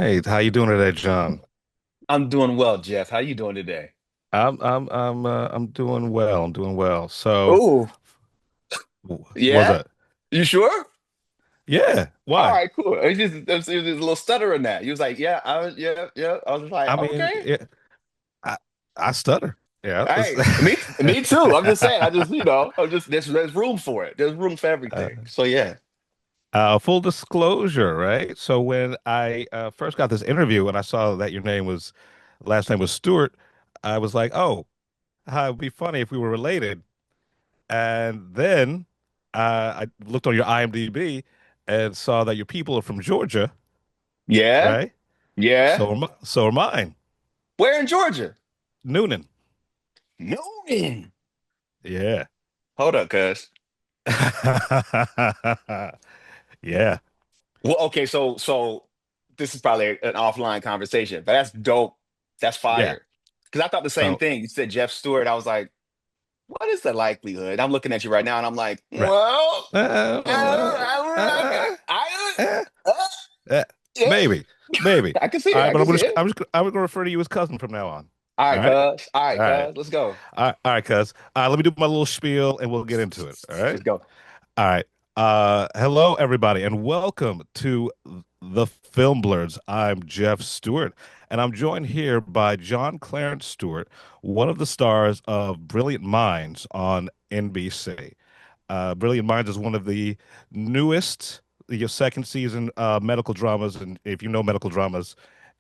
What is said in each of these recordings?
right. How you doing today, John? I'm doing well, Jeff. How you doing today? I'm doing well. I'm doing well. So, Oh, was yeah? that? You sure? Yeah. All Why? right, cool. It was a little stutter in that. He was like, yeah, I was, yeah, yeah. I was like, I mean, okay. yeah, I I stutter. Yeah. Hey, me too. I'm just saying. There's room for it. There's room for Uh, everything. So yeah. full disclosure, right? So when I first got this interview and I saw that your last name was Stewart, I was like, oh, it'd be funny if we were related. And then I looked on your IMDb and saw that your people are from Georgia, Yeah, right? yeah. So are mine. Where in Georgia? Noonan. Newton. Yeah. Hold up, cuz. Yeah. Well, okay, so this is probably an offline conversation, but that's dope. That's Yeah. fire. Because I thought the same So, thing. You said Jeff Stewart. I was like, what is the likelihood? I'm looking at you right now, and I'm like, right. well, Uh, uh, uh, uh, uh, yeah, maybe. Maybe. I can see All it. right, I but can see it. I'm just gonna refer to you as cousin from now on. All All right, right? cuz. All All right, right. cuz. Let's go. All right, cuz. Let me do my little spiel and we'll get into it. All right. Let's go. All right. Hello, everybody, and welcome to the Film Blerds. I'm Jeff Stewart, and I'm joined here by John Clarence Stewart, one of the stars of Brilliant Minds on NBC. Brilliant Minds is one of the newest, your second season medical dramas, and if you know medical dramas,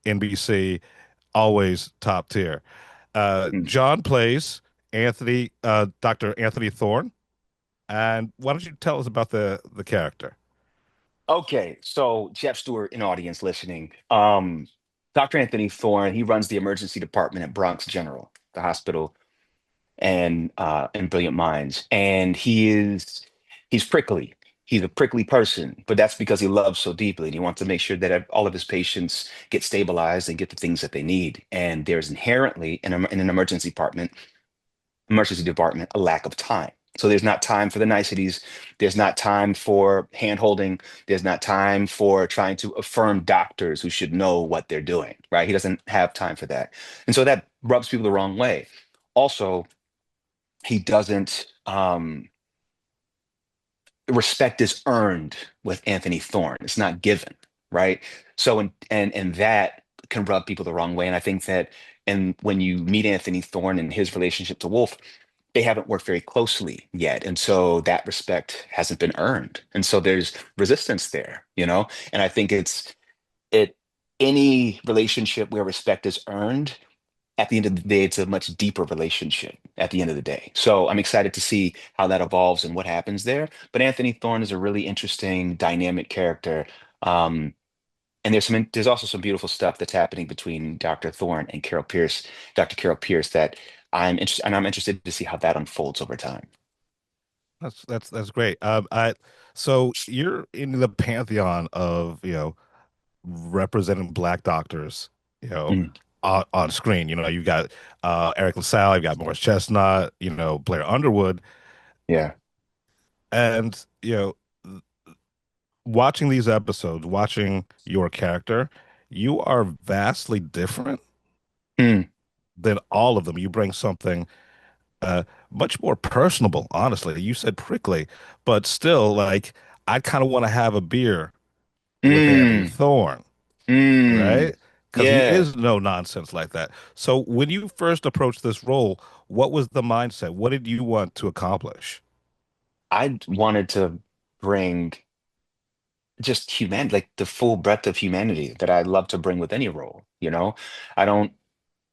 NBC always top tier. Mm. John plays Dr. Anthony Thorne. And why don't you tell us about the character? Okay, so Jeff Stewart, an audience listening. Dr. Anthony Thorne, he runs the emergency department at Bronx General, the hospital and in Brilliant Minds. And he's prickly. He's a prickly person, but that's because he loves so deeply and he wants to make sure that all of his patients get stabilized and get the things that they need. And there's inherently in an emergency department a lack of time. So there's not time for the niceties. There's not time for hand holding. There's not time for trying to affirm doctors who should know what they're doing, right? He doesn't have time for that. And so that rubs people the wrong way. Also, he doesn't respect is earned with Anthony Thorne. It's not given, right? So and that can rub people the wrong way. And I think that and when you meet Anthony Thorne and his relationship to Wolf, they haven't worked very closely yet. And so that respect hasn't been earned. And so there's resistance there, you know? And I think it any relationship where respect is earned at the end of the day, it's a much deeper relationship at the end of the day. So I'm excited to see how that evolves and what happens there. But Anthony Thorne is a really interesting, dynamic character. Um, and there's also some beautiful stuff that's happening between Dr. Thorne and Dr. Carol Pierce that I'm interested to see how that unfolds over time. That's great. So you're in the pantheon of representing black doctors, you know, Mm, on screen. You got Eric LaSalle, you got Morris Chestnut, Blair Underwood, yeah. and watching these episodes, watching your character, you are vastly different Mm, than all of them. You bring something uh much more personable, honestly. You said prickly, but still, like, I kind of want to have a beer with Anthony mm, Thorne, mm. right? Because he Yeah. is no nonsense like that. So when you first approached this role, what was the mindset? What did you want to accomplish? I wanted to bring just humanity, like the full breadth of humanity that I love to bring with any role, you know? I don't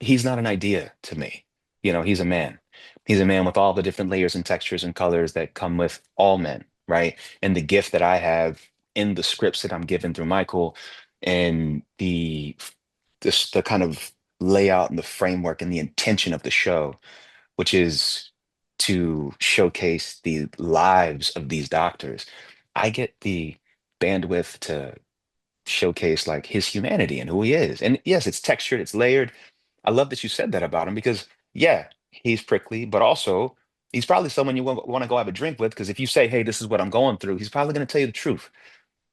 he's not an idea to me. You know, he's a man. He's a man with all the different layers and textures and colors that come with all men, right? And the gift that I have in the scripts that I'm given through Michael and the kind of layout and the framework and the intention of the show, which is to showcase the lives of these doctors. I get the bandwidth to showcase like his humanity and who he is. And yes, it's textured, it's layered. I love that you said that about him because yeah, he's prickly, but also he's probably someone you want to go have a drink with because if you say, "Hey, this is what I'm going through," he's probably going to tell you the truth.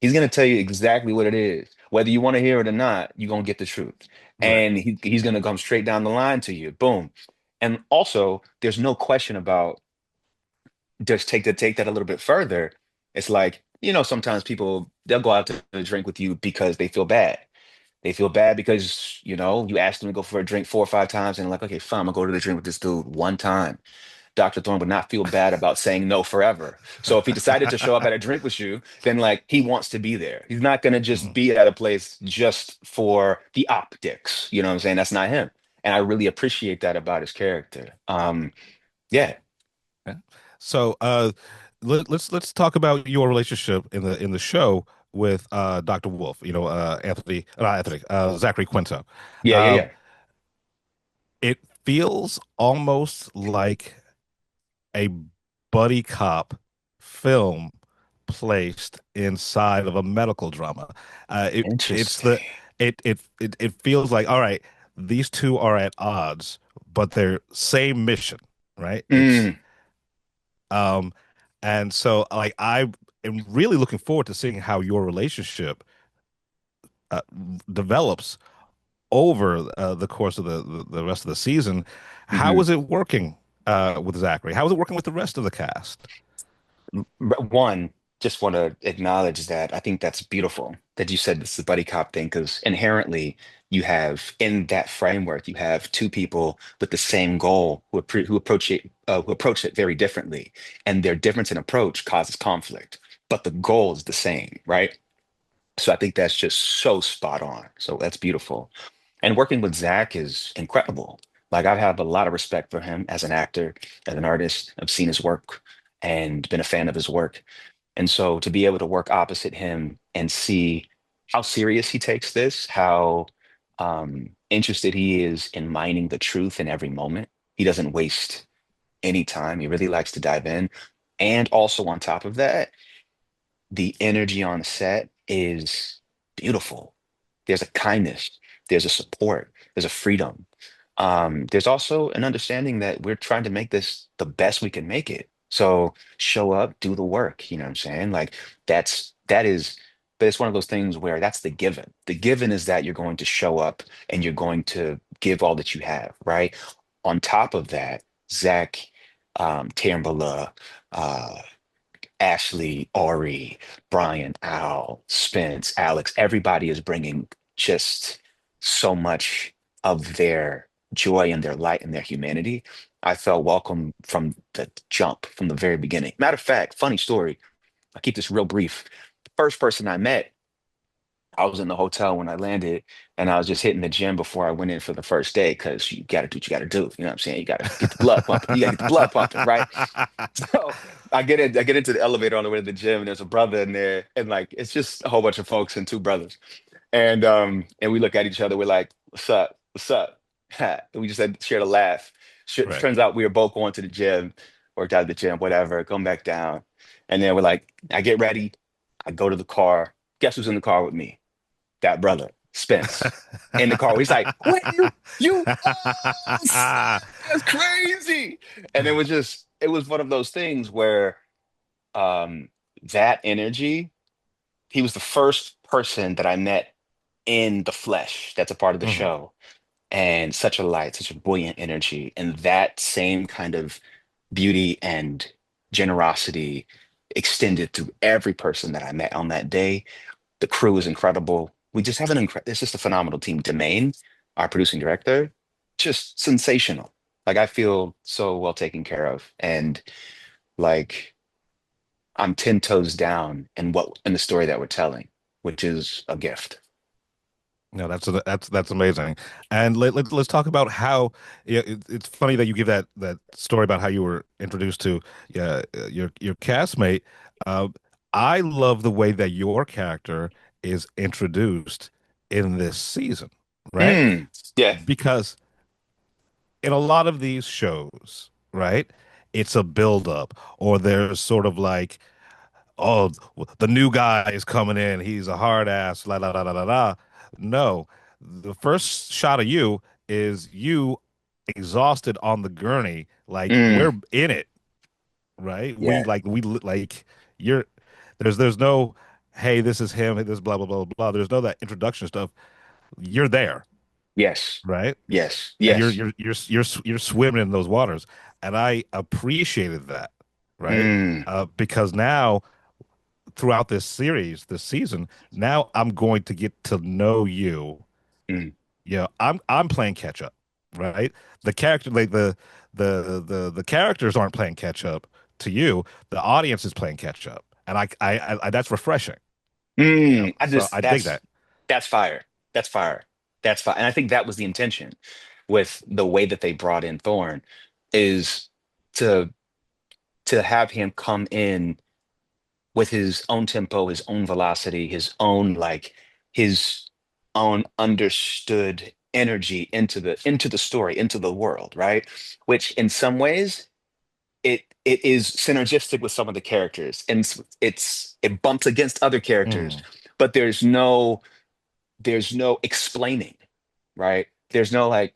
He's going to tell you exactly what it is. Whether you want to hear it or not, you're gonna get the truth. Right. And he's gonna come straight down the line to you. Boom. And also, there's no question about just take that a little bit further. It's like, sometimes people they'll go out to drink with you because they feel bad. They feel bad because, you asked them to go for a drink 4 or 5 times and they're like, okay, fine, I'm gonna go to the drink with this dude one time. Dr. Thorne would not feel bad about saying no forever. So if he decided to show up at a drink with you, then like he wants to be there. He's not gonna just Mhm. be at a place just for the optics. You know what I'm saying? That's not him. And I really appreciate that about his character. Yeah. Yeah. So let's talk about your relationship in the show with Dr. Wolf, Zachary Quinto. Yeah, yeah, Uh, yeah. it feels almost like a buddy cop film placed inside of a medical drama. It's Interesting. it feels like, all right, these two are at odds, but they're same mission, right? It's Mm, um and so like I am really looking forward to seeing how your relationship uh, develops over the course of the rest of the season. How mhm. is it working with Zachary? How is it working with the rest of the cast? One, just want to acknowledge that I think that's beautiful that you said this is a buddy cop thing because inherently you have in that framework you have two people with the same goal who approach it very differently, and their difference in approach causes conflict, but the goal is the same, right? So I think that's just so spot on. So that's beautiful. And working with Zach is incredible. Like I have a lot of respect for him as an actor, as an artist. I've seen his work and been a fan of his work. And so to be able to work opposite him and see how serious he takes this, how interested he is in mining the truth in every moment. He doesn't waste any time. He really likes to dive in. And also on top of that, the energy on set is beautiful. There's a kindness, there's a support, there's a freedom. There's also an understanding that we're trying to make this the best we can make it. So show up, do the work. You know what I'm saying? Like that is, but it's one of those things where that's the given. The given is that you're going to show up and you're going to give all that you have, right? On top of that, Zach, Tambala, Ashley, Ori, Brian, Al, Spence, Alex, everybody is bringing just so much of their joy and their light and their humanity. I felt welcome from the jump, from the very beginning. Matter of fact, funny story. I'll keep this real brief. The first person I met, I was in the hotel when I landed, and I was just hitting the gym before I went in for the first day because you got to do what you got to do. You know what I'm saying? You got to get the blood pumping. You got to get the blood pumping, right? So I get into the elevator on the way to the gym, and there's a brother in there, and like it's just a whole bunch of folks and two brothers. And we look at each other, we're like, "What's up? What's up?" And we just had shared a laugh. Right. Turns out we were both going to the gym, worked out at the gym, whatever, come back down. And then we're like, I get ready, I go to the car. Guess who's in the car with me? That brother, Spence, in the car. He's like, "What oh, snap, that's crazy." And it was one of those things where um, that energy, he was the first person that I met in the flesh that's a part of the Mhm. show. And such a light, such a buoyant energy. And that same kind of beauty and generosity extended through every person that I met on that day. The crew is incredible. We just have it's just a phenomenal team. Demain, our producing director, just sensational. Like I feel so well taken care of. And like I'm 10 toes down in the story that we're telling, which is a gift. No, that's amazing. And let's talk about how, yeah, it's funny that you give that story about how you were introduced to your castmate. Uh, I love the way that your character is introduced in this season, right? Mm, yeah. Because in a lot of these shows, right, it's a build up, or there's sort of like, oh, the new guy is coming in. He's a hard ass. La la la la la la. No, the first shot of you is you exhausted on the gurney. Like Mm, we're in it, right? yeah. Like you're. There's no. hey, this is him, this blah blah blah blah. There's no that introduction stuff. You're there, Yes. right? Yes. And Yes. you're swimming in those waters, and I appreciated that, right? Mm, Because now throughout this series, this season, now I'm going to get to know you. mm, I'm playing catch up, right? The character, like the characters aren't playing catch up to you. The audience is playing catch up, and I that's refreshing. mm. So I dig that. That's fire. That's fire. That's fire. And I think that was the intention with the way that they brought in Thorn is to have him come in with his own tempo, his own velocity, his own understood energy into the story, into the world, right? Which in some ways it is synergistic with some of the characters, and it bumps against other characters, Mm, but there's no explaining, right? There's no like,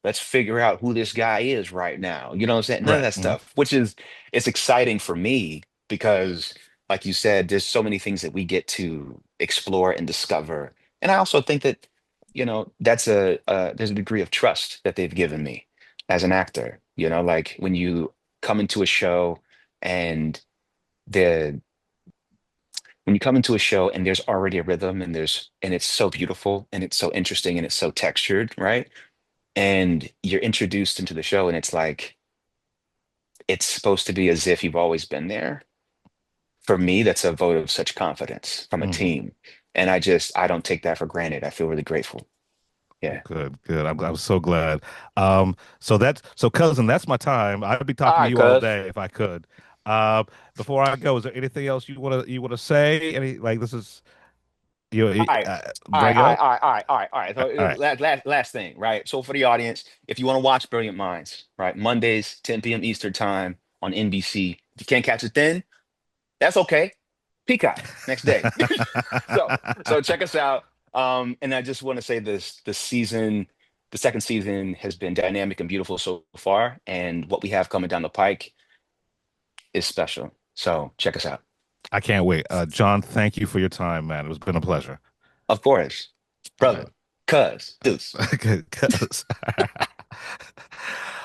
let's figure out who this guy is right now. You know what I'm saying? None of right. that stuff, which is it's exciting for me because, like you said, there's so many things that we get to explore and discover. And I also think that, that's there's a degree of trust that they've given me as an actor. Like when you come into a show and the when you come into a show and there's already a rhythm and it's so beautiful and it's so interesting and it's so textured, right? And you're introduced into the show and it's like it's supposed to be as if you've always been there. For me, that's a vote of such confidence from a Hmm. team. And I don't take that for granted. I feel really grateful. Yeah. Good, good. I'm so glad. So cousin, that's my time. I'd be All talking to right, you all cuz. day if I could. Before I go, is there anything else you wanna say? Any like this is All right. All right, bring all right, up? all right, all right, all right, all right. All So right. last thing, right? So for the audience, if you want to watch Brilliant Minds, right, Mondays, 10 p.m. Eastern time on NBC. If you can't catch it then, that's okay. Peacock next day. So check us out. And I just want to say this: the second season has been dynamic and beautiful so far, and what we have coming down the pike is special. So check us out. I can't wait. John, thank you for your time, man. It was been a pleasure. Of course, All right. brother, cuz, deuce. Good, cuz.